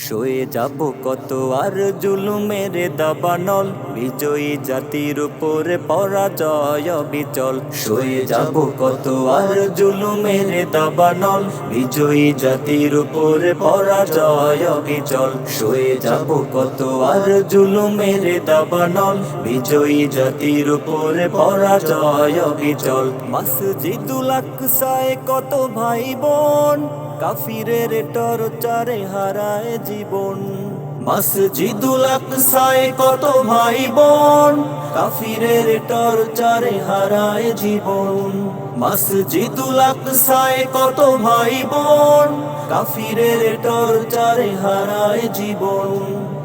সয়ে যাব কত আর জুলুমের দাবানল, বিজয়ী জাতির উপরে পরাজয় বিচল। সয়ে যাব কত আর জুলুমের দাবানল, বিজয়ী জাতির উপরে পরাজয় বিচল। সয়ে যাব কত আর জুলুমের দাবানল, বিজয়ী জাতির উপরে পরাজয় বিচল। মসজিদুল আকসায় কত ভাই বোন কাফিরের টর্চারে হারায় জীবন। মসজিদুল আকসায় কত ভাই বোন কাফিরের টর্চারে হারায় জীবন। মসজিদুল আকসায় কত ভাই বোন কাফিরের টর্চারে হারায় জীবন।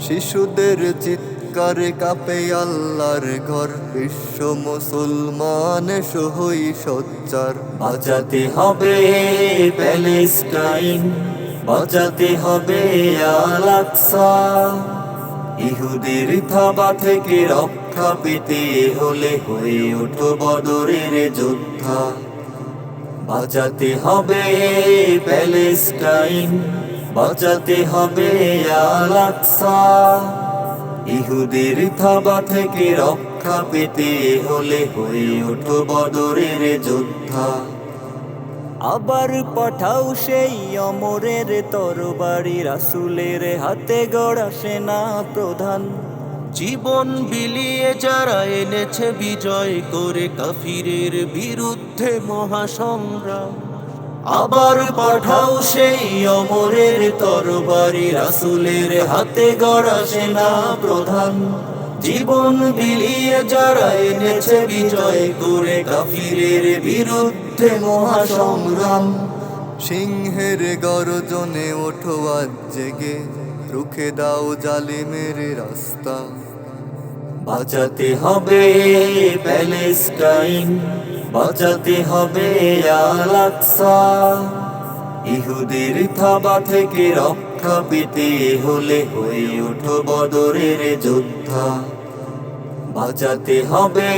শিশুদের চিৎকারে কাঁপে আল্লাহর ঘর, বিশ্ব মুসলমান সহই সোচ্চার। বাঁচাতে হবে প্যালেস্টাইন, বাঁচাতে হবে আল আকসা। ইহুদির থাবা থেকে রক্ষা পেতে হলে হয়ে ওঠো বদরের যোদ্ধা। বাঁচাতে হবে প্যালেস্টাইন, বাঁচাতে হবে আল আকসা। ইহুদির থাবা থেকে রক্ষা পেতে হলে হয়ে ওঠো বদরের যোদ্ধা। আবার পাঠাও সেই অমরের তরবারি, রাসূলের হাতে গড়া সেনা প্রধান। জীবন বিলিয়ে যারা এনেছে বিজয় করে কাফিরের বিরুদ্ধে মহাসংগ্রাম। আবার পাঠাও সেই অমরের তরবারি, রাসূলের হাতে গড়া সেনা প্রধান। জীবন বিলিয়ে যারা এনেছে বিজয় করে কাফিরের বিরুদ্ধে মহাসংগ্রাম। সিংহের গর্জনে ওঠো আজ জেগে, রুখে দাও জালিমের রাস্তা। বাঁচাতে হবে প্যালেস্টাইন, বাঁচাতে হবে আল আকসা। ইহুদির থাবা থেকে রক্ষা পেতে হলে হয়ে ওঠো বদরের যোদ্ধা। বাঁচাতে হবে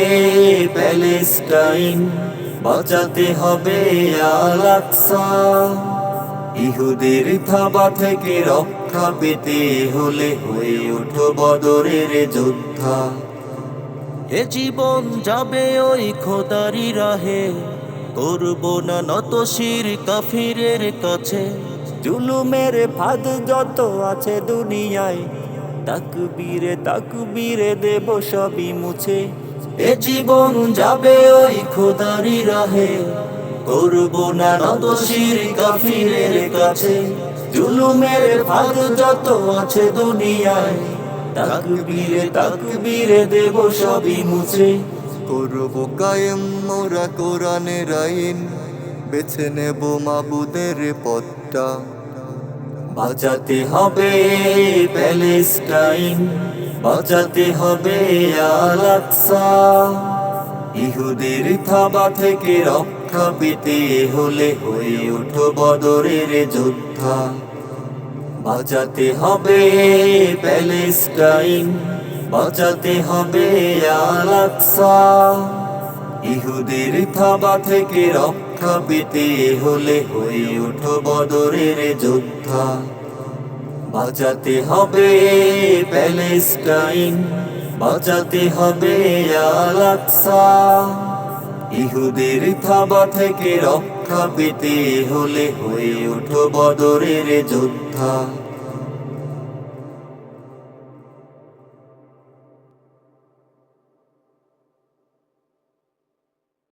প্যালেস্টাইন, বাঁচাতে হবে আল আকসা। ইহুদির থাবা থেকে রক্ষা পেতে হলে হয়ে ওঠো বদরের যোদ্ধা। এ জীবন যাবে ওই খোদারি রাহে, করব না নত শির কাফিরের কাছে। জুলুমের ফাঁদ যত আছে দুনিয়ায়, তাকবীরে তাকবীরে দেব সবই মুছে। এ জীবন যাবে ওই খোদারি রাহে, করব না নত শির কাফিরের কাছে। জুলুমের ফাঁদ যত আছে দুনিয়ায়, তাকবীরে তাকবীরে দেব সবই মুছে। করব কায়েম মোরা কোরআনের আইন, বেছে নেব মাবুদের পথটা। বাঁচাতে হবে প্যালেস্টাইন, বাঁচাতে হবে আল আকসা। ইহুদির থাবা থেকে রক্ষা পেতে হলে হয়ে ওঠো বদরের যোদ্ধা। বাঁচাতে হবে প্যালেস্টাইন, বাঁচাতে হবে আল আকসা। ইহুদির থাবা থেকে রক্ষা পেতে হলে হয়ে ওঠো বদরের যোদ্ধা। বাঁচাতে হবে প্যালেস্টাইন, বাঁচাতে হবে আল আকসা। ইহুদির থাবা থেকে রক্ষা পেতে হলে হয়ে ওঠো বদরের যোদ্ধা।